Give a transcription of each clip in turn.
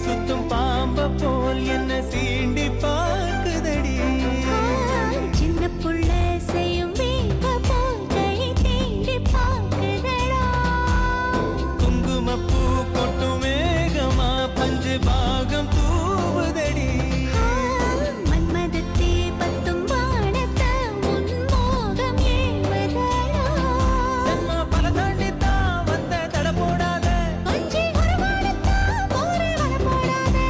சுத்தும் பாம்ப போல் என்ன சீண்டி பார்க்குதடி. சின்ன புள்ள செய்யும் வேக போல் கை தீண்டி பார்க்குதடா. குங்குமப்பூ கொட்டும் மேகமா பஞ்சு பாகம் தூவுதடி. மன்மதத்தே பத்தும் வானத்த உன்மோகம் ஏழ்வதடா. சென்மா பல தாண்டித்தான் வந்த தட போடாத. கொஞ்சி ஒரு வானத்தா போரே வர போடாதே.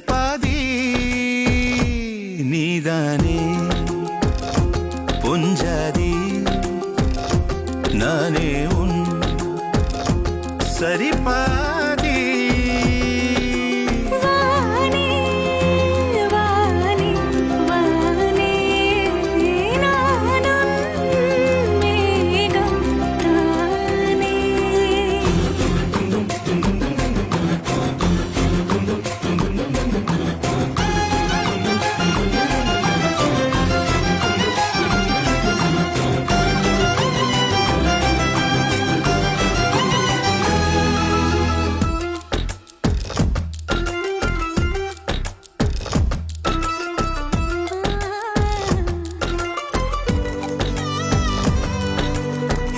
சரிபாதி நீதானே பொஞ்சாதி நானே உன் சரிபாதி வானே வானே வானே நானும் மேகம் தானே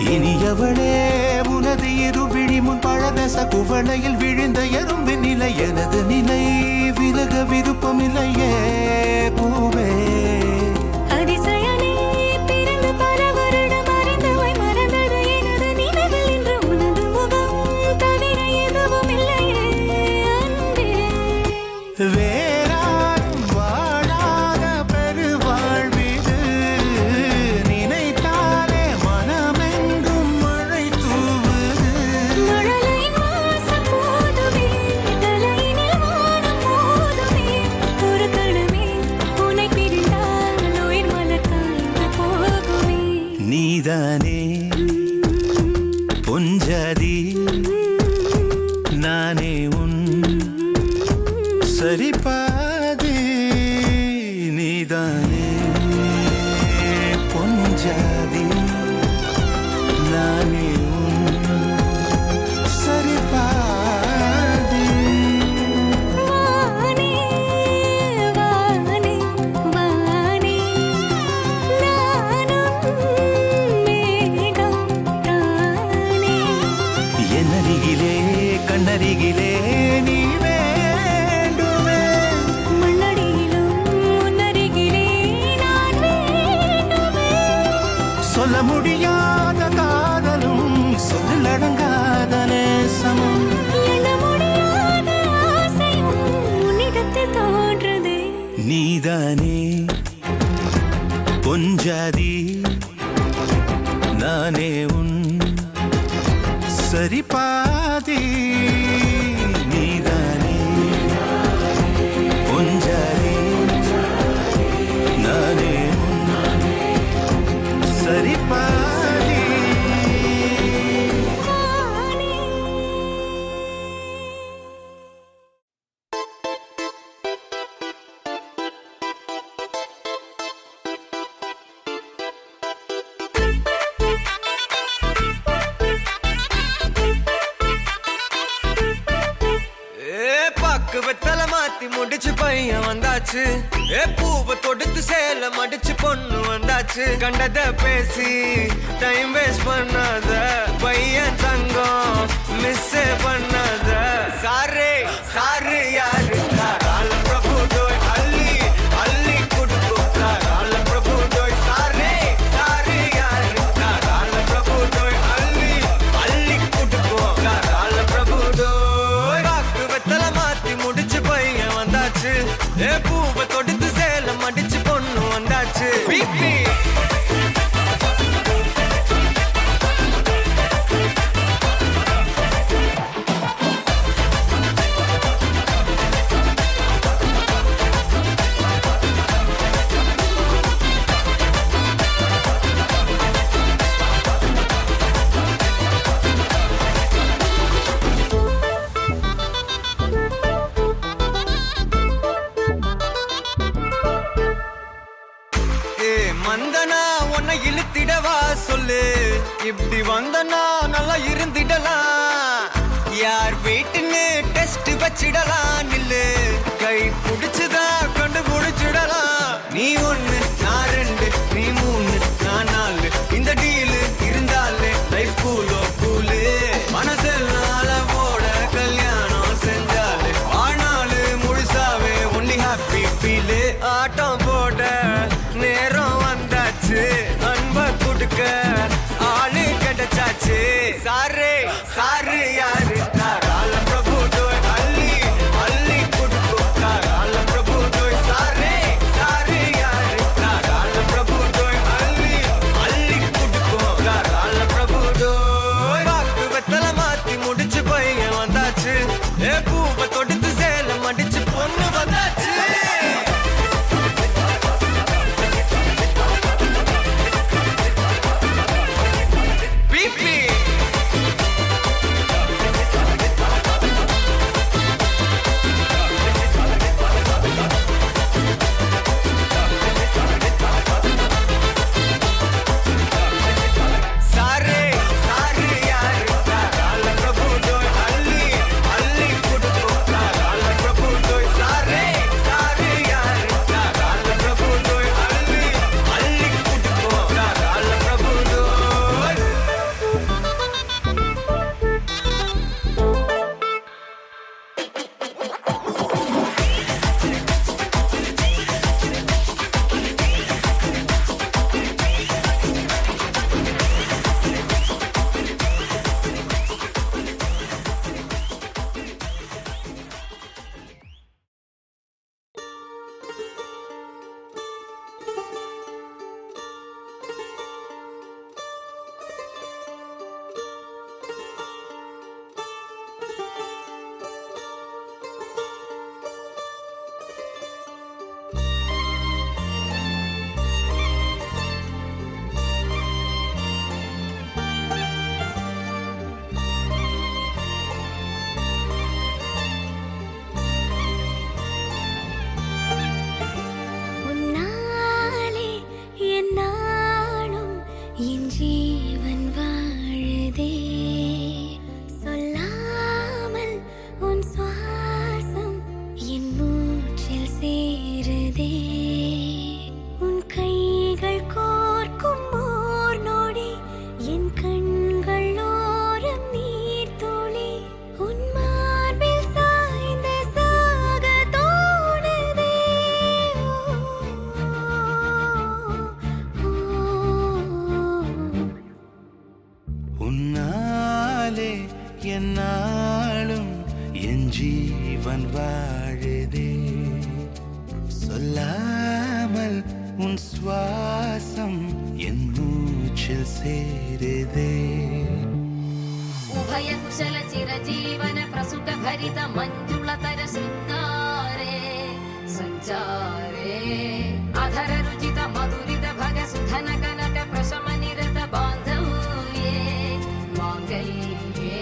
இனியவளே உனது இருவிழி முன் பழதச குவளையில் விழுந்த எறும்பின் நிலை எனது நிலை விலக விருப்பமில்லையே பூவே அதிசயனே பிறந்து பல வருடம் அறிந்தவை மறந்தது எனது நினைவில் இன்று உனது முகம் தவிர எதுவும் இல்லையே அன்பே வேறாரும் வாழாத பெருவாழ்விது நினைத்தாலே மனமெங்கும் மழை தூவுது மழலையின் வாசம் போதுமே தலையினில் வானம் மோதுமே ஒரு கணமே உன்னை பிரிந்தால் உயிர் மலர் காய்ந்து போகுமே நீதானே பொஞ்சாதி நானே உன் சரிபாதி நீதானே பொஞ்சாதி நானே உன் சரிபாதி வானே வானே வானே நானும் மேகம் தானே என்னருகிலே கண்ணருகிலே நீ வேண்டுமே மண்ணடியிலும் முன்னருகிலே நான் வேண்டுமே சொல்ல முடியாத காதலும் சொல்லடங்காத நேசமும் எண்ண முடியாத ஆசையும் உன்னிடத்தில் தோன்றுதே நீதானே பொஞ்சாதி நானே உன் சரிபாதி நீதானே பொஞ்சாதி நானே உன் சரிபாதி வானே பாக்கு வெத்தல மாத்தி முடிச்சு பையன் வந்தாச்சு பூவை தொடுத்து சேல மடிச்சு பொண்ணு வந்தாச்சு கண்டத பேசி டைம் வேஸ்ட் பண்ணாத பையன் தங்கம் மிஸ் பண்ணாத சாரு சாரு யாரு கால பிரபு டோய் அள்ளி அள்ளி குடுக்கும் கால பிரபு டோய் சாரு சாரு யாரு கால பிரபு டோய் அள்ளி அள்ளி குடுக்கும் கால பிரபு டோய் பாக்கு வெத்தல மாத்தி முடிச்சு பையன் வந்தாச்சு பூவை தொடுத்து சேல மடிச்சு பொண்ணு வந்தாச்சு பிபி மந்தனா உன்னை இழுத்திடவா சொல்லு இப்படி வந்தனா நல்லா இருந்திடலாம் யார் வீட்டுன்னு டெஸ்ட் வச்சிடலாம் நில்லு கை பிடிச்சுதா கண்டு பிடிச்சிடலாம் நீ ஒண்ணு நான் ரெண்டு நீ மூணு நான் நாலு இந்த டீலு இருந்தாலே லைஃப் கூலோ கூலு மனசெல்லாம் போட கல்யாணம் செஞ்சாலே ஆனாலு முழுசாவே ஒன்லி ஹாப்பி ஃபீலு ஆட்டம் போட நேரம் வந்தாச்சு அன்ப குடுக்க ஆளு கிடைச்சாச்சு சாரு சாரு யாரு கால பிரபு டோய் அள்ளி அள்ளி குடுக்கும் உன் சுவாசம் என் மூச்சில் சேருதே उभय कुशल चिरजीवन प्रसुख भरित मञ्जुलतर शृङ्गारे सञ्चारे अधर रुचित मधुरित भग सुधन कनक प्रशम निरत बान्धव्ये माङ्गल्ये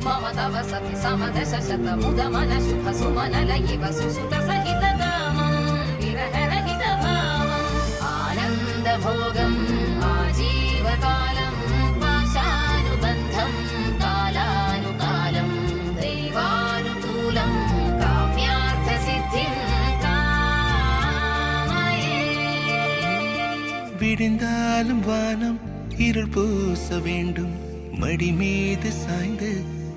मम तव सति समदश शत मुदमन शुभ सुमन लयिव सुसुत सहित कामं विरह रहित भावम् आनन्द भोगम् आजीवकालं पाशानुबन्धम् कालानुकालं दैवानुकूलं काम्यार्थसिद्धिं कामये விடிந்தாலும் வானம் இருள் பூச வேண்டும் மடி மீது சாய்ந்து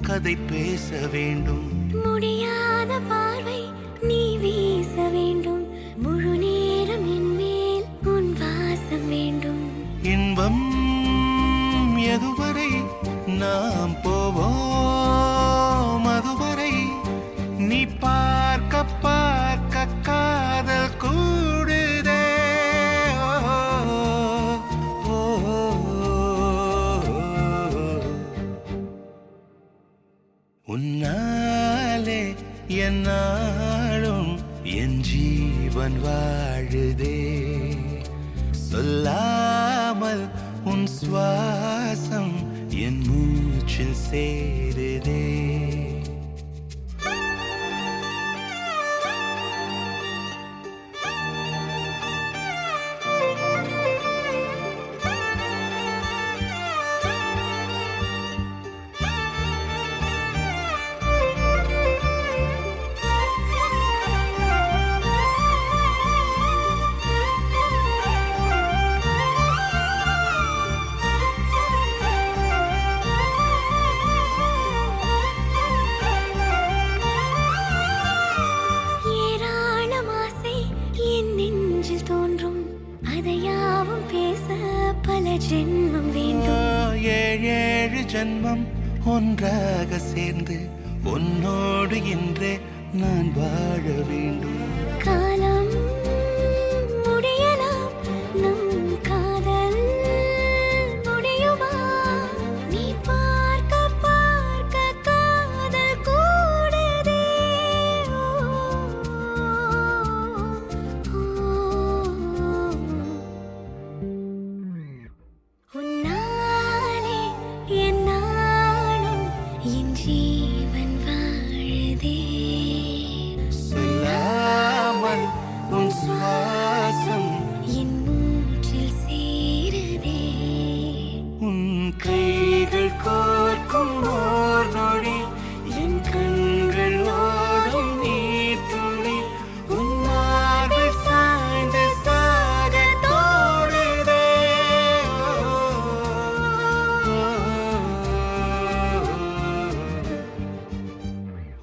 கதை பேச வேண்டும் முடியாத பார்வை நீ வீச வேண்டும் முழு நேரம் என் மேல் உன் வாசம் வேண்டும் இன்பம் எதுவரை நாம் போவோம் அதுவரை நீ பார்க்க பார்க்க காதல் கூடுதே ஓ, ஓ, ஓ. உன்னாலே என்னாலும் என் ஜீவன் வாழுதே சொல்லாமல் உன் சுவாசம் என் மூச்சில் சேருதே ஏராளம் ஆசை என் நெஞ்சில் தோன்றும் அதையாவும் பேச பல ஜென்மம் வேண்டும் ஏழு ஜென்மம் ஒன்றாக சேர்ந்து உன்னோடு இன்றே நான் வாழ வேண்டும் காலம் முடியலாம் நம் காதல் முடியுமா நீ பார்க்க பார்க்க காதல் கூடுதே உன்னாலே என்னாலும் என் ஜீவன் வாழுதே சொல்லாமல் உன் சுவாசம் என் மூச்சில் சேருதே உன் கைகள் கோர்க்கும் ஓர் நொடி என் கண்கள் ஓடும் நீர் துளி உன் மார்பில் சாய்ந்து சாக தோடுதே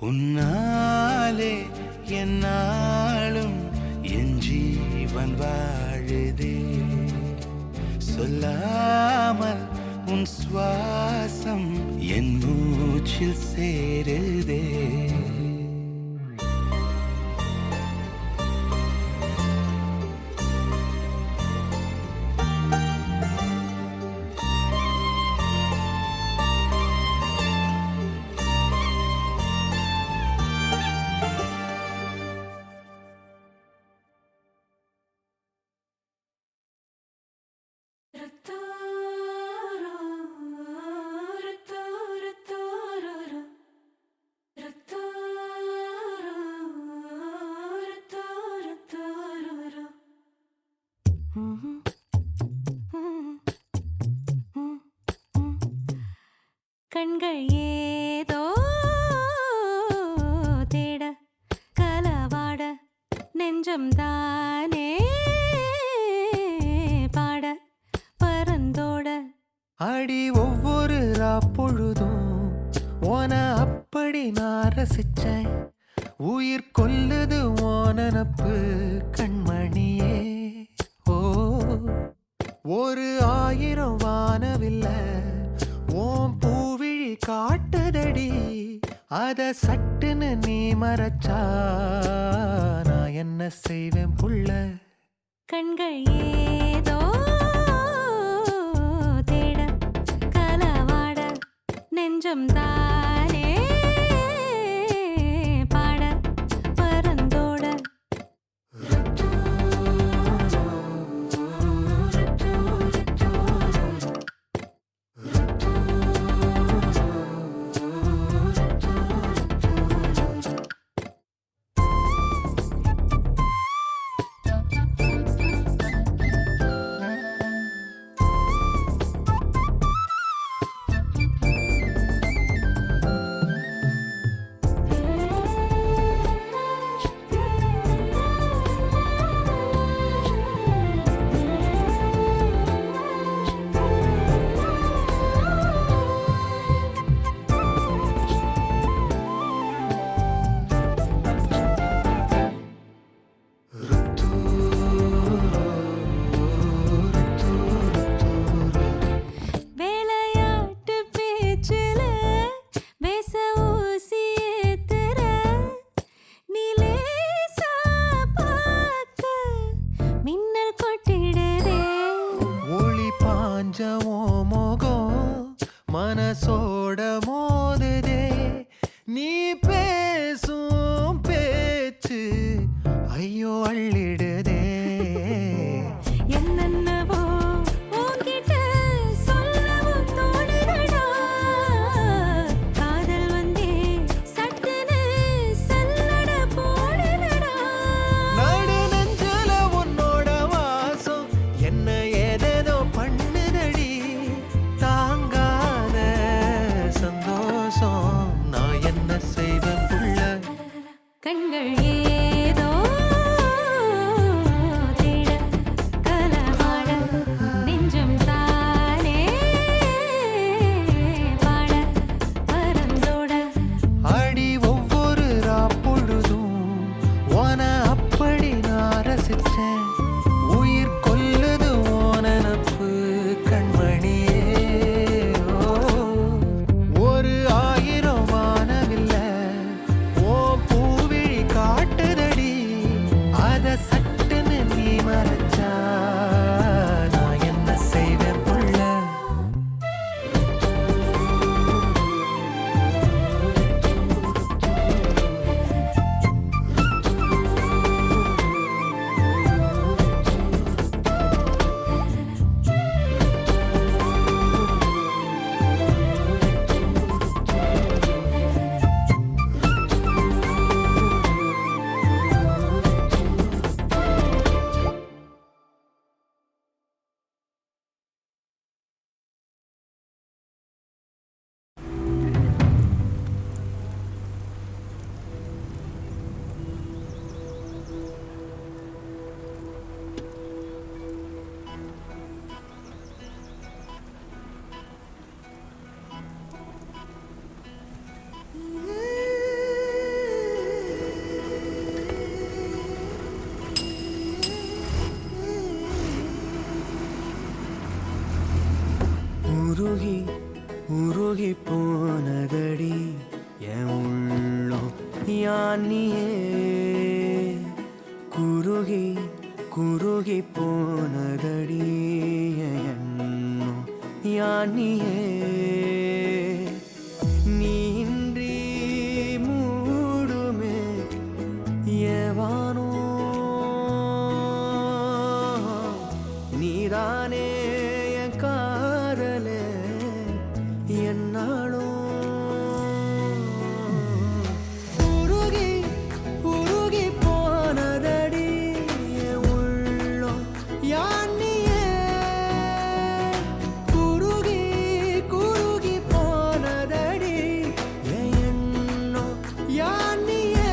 உன்னாலே என்னாலும் என் ஜீவன் வாழுதே சொல்லாமல் உன் சுவாசம் என் மூச்சில் சேருதே கண்கள் ஏதோ தேட கலவாட நெஞ்சம் தானே பாட பரந்தோட அடி ஒவ்வொரு பொழுதும் ஓன அப்படி நான் ரசிச்சேன் உயிர் கொல்லுது ஓனப்பு கண்மணியே ஓ ஒரு 1000 வானவில்ல ஓம் பூவிழி காட்டுதடி அத சட்டுன்னு நீ மறைச்சா நான் என்ன செய்வேன் புள்ள கண்கள் ஏதோ தேட கலவாட நெஞ்சம் தானே பாட பரந்தோட வேலையாட்டு பேச்சுல வேச ஊசி ஏத்துற நிலேசா பார்க்க மின்னல் கொட்டிடுதே ஒளி பாஞ்சமோ முகம் மனசோட மோதுதே நீ பேசும் பேச்சு ஐயோ அள்ளிடுதே என்னென்னவோ உன்கிட்ட சொல்லவும் தோணுதடா காதல் வந்தே சட்டுன்னு சல்லட போடுதடா நடு நெஞ்சல உன்னோட வாசம் என்ன ஏதேதோ பண்ணுதடி தாங்காத சந்தோஷம் நான் என்ன செய்வேன் புள்ள கண்கள் ஏதோ தேட கலவாட நெஞ்சம் தானே பாட பரந்தோட அடி ஒவ்வொரு பொழுதும் உன அப்படி நான் ரசிச்சேன் உயிர் கொல்லுது ஓனப்பு கண்மணியே ஓ, ஒரு 1000 வானவில்ல ஓ பூவிழி காட்டுதடி அத சட்டுன்னு நீ மறைச்சா நான் என்ன செய்வேன் புள்ள உருகி உருகி போனதடி என் உள்ளம் யானியே குருகி குருகி போனதடி என் எண்ணம் யானியே நீன்றி மூடுமே ஏவானோ நீதானே என் காதலே என்னாலும் உருகி உருகி போனதடி என் உள்ளம் யானியே குருகி குருகி போனதடி என் எண்ணம் யானியே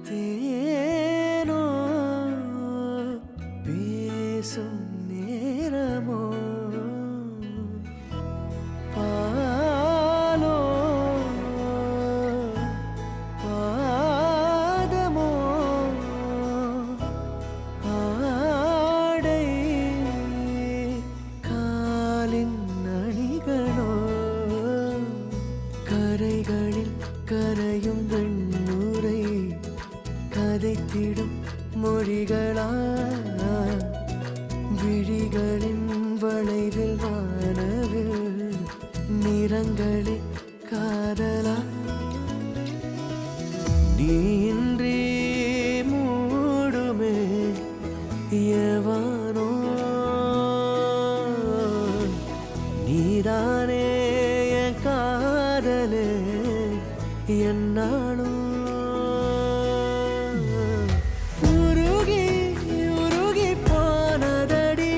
தேனோ பேசும் நேரமோ பாலோ பாதமோ ஆடை காலின் அணிகளோ கரைகளில் கரையும் வெண்ணுரை கதைத்திடும் மொழிகளா விழிகளின் வளைவில் வானவில் நிறங்களே காதலா நீன்றி மூடுமே எவானோ நீதானே என் காதலே என்னாலும் உருகி உருகி போனதடி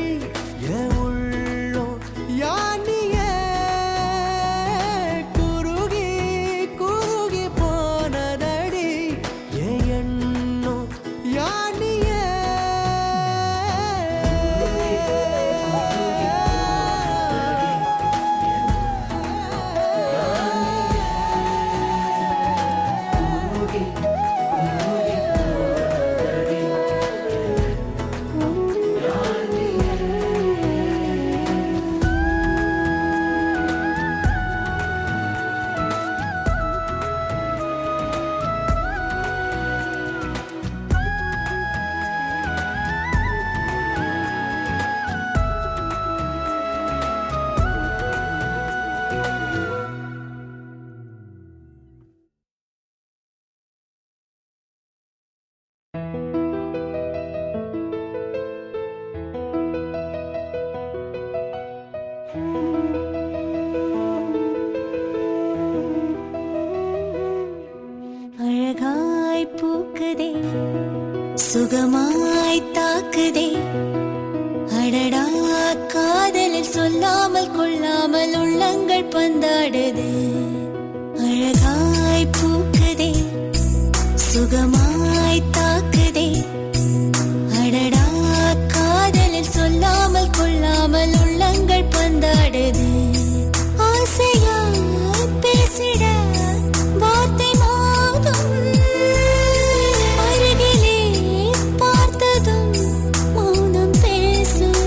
என் உள்ளோ யானியே குருகி குருகி போனதடி என் எண்ணோ யானியே அழகாய் பூக்குதே சுகமாய் தாக்குதே அடடா காதலில் சொல்லாமல் கொள்ளாமல் உள்ளங்கள் பந்தாடுது அழகாய் பூக்குதே சுகமாய் தாக்குதே அடடா காதலில் சொல்லாமல் கொள்ளாமல் உள்ளங்கள் பந்தாடுது ஆசையா பேசிட வார்த்தை மோதும் அருகிலே பார்த்ததும் மௌனம் பேசும்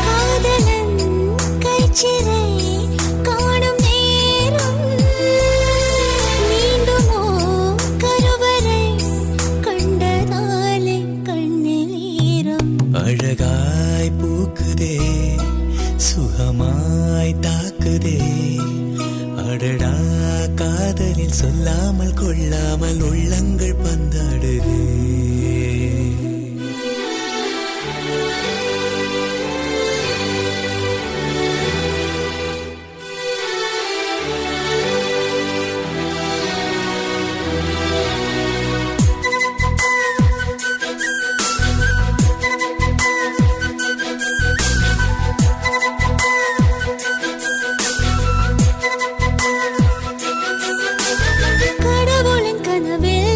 காதலன் கைச்சிறை காணும் நேரம் மீண்டுமோ கருவறை கண்டதாலே கண்ணில் ஈரம் அழகாய் பூக்குதே சுகமாய் தாக்குதே அடடா காதலில் சொல்லாமல் கொள்ளாமல் உள்ளங்கள் பந்தாடுதே கடவுளின் கனவில்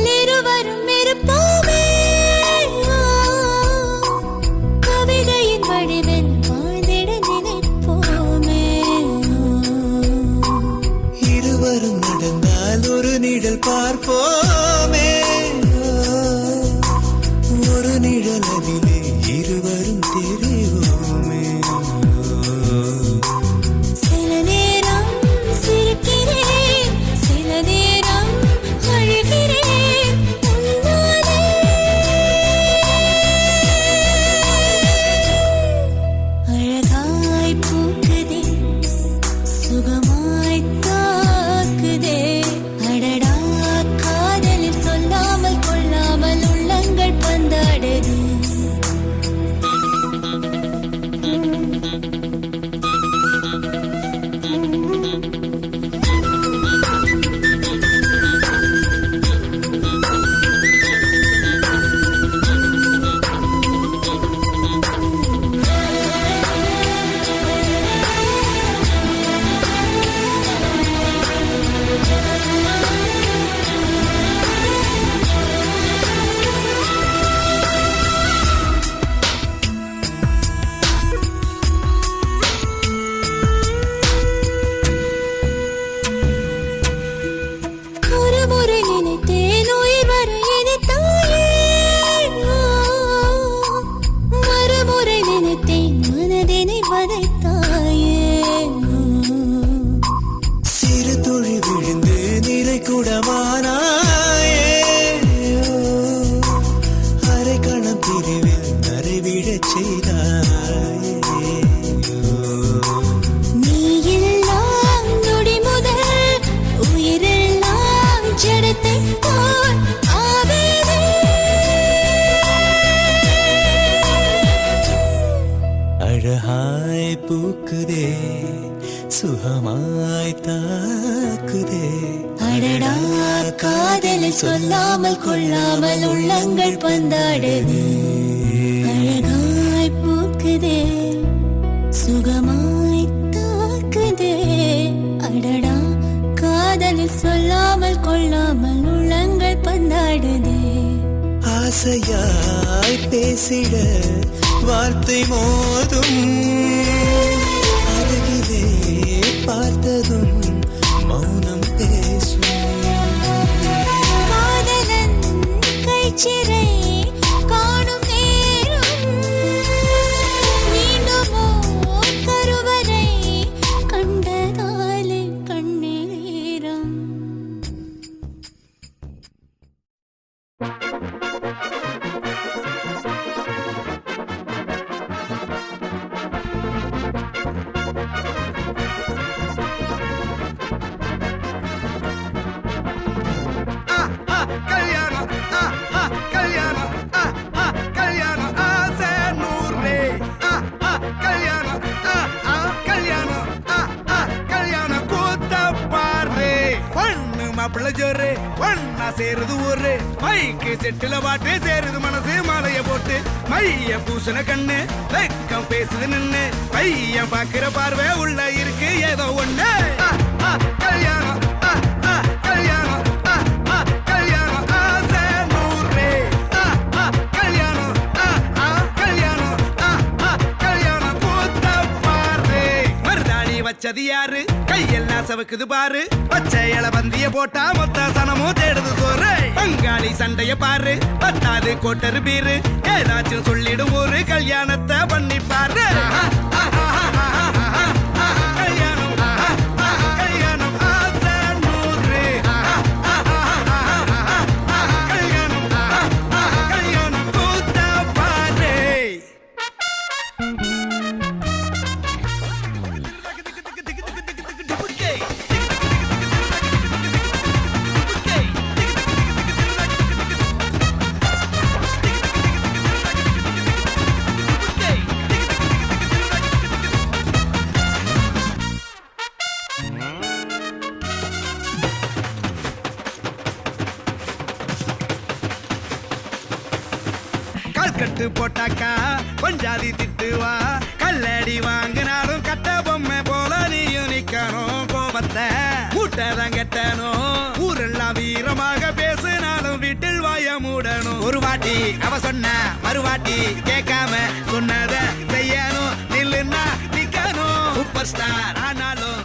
பூக்குதே சுகமாய் தாக்குதே அடடா காதலில் சொல்லாமல் கொள்ளாமல் உள்ளங்கள் பந்தாடுது அழகாய் பூக்குதே சுகமாய் தாக்குதே அடடா காதலில் சொல்லாமல் கொள்ளாமல் உள்ளங்கள் பந்தாடுதே ஆசையாய் பேசிட வார்த்தை மோதும் அருகிலே பார்த்ததும் மௌனம் பேசும் காதலன் கைச்சிறை காணும் நேரம் மீண்டுமோ கருவறை கண்டதாலே கண்ணீரம் கல்யாணம் கல்யாணம் கல்யாணம் ஆசை நூறு கல்யாணம் கல்யாணம் கல்யாணம் கூத்த பாரு பொண்ணு மாப்பிள்ள ஜோரு ஒன்னா சேருது ஊரு மைக்கு செட்டுல பாட்டு சேருது மனசு மாலைய போட்டு மைய பூசண கண்ணு வெக்கம் பேசுது நின்னு பையன் பாக்குற பார்வை உள்ள இருக்கு ஏதோ ஒண்ணு கல்யாணம் கல்யாணம் கல்யாணம் ஆசை நூறு கல்யாணம் கல்யாணம் கல்யாணம் கூத்த பாரு மருதாணி வச்சது யாரு கையெல்லாம் சவுக்குது பாரு பச்சை இல பந்திய போட்டா மொத்த சனமும் தேடுது சோறு பங்காளி சண்டைய பாரு பத்தாது கோட்டரு பீரு ஏதாச்சும் சொல்லிடும் ஒரு கல்யாணத்தை பண்ணி பாரு கல்யாணம் கல்யாணம் ஆசை நூறு கல்யாணம் கல்யாணம் கூத்த பாரு கட்டு போட்டாக்கா பஞ்சாதி திட்டுவா கல்லடி வாங்கினாலும் கட்ட பொம்மை போல நீயும் நிக்கணும் கோபத்தை மூட்டதான் கட்டணும் ஊரெல்லாம் வீரமாக பேசினாலும் வீட்டில் வாய மூடணும் ஒரு வாட்டி அவ சொன்ன மறுவாட்டி கேட்காம சொன்னத செய்யணும் நில்லுன்னா நிக்கணும் சூப்பர் ஸ்டார் ஆனாலும்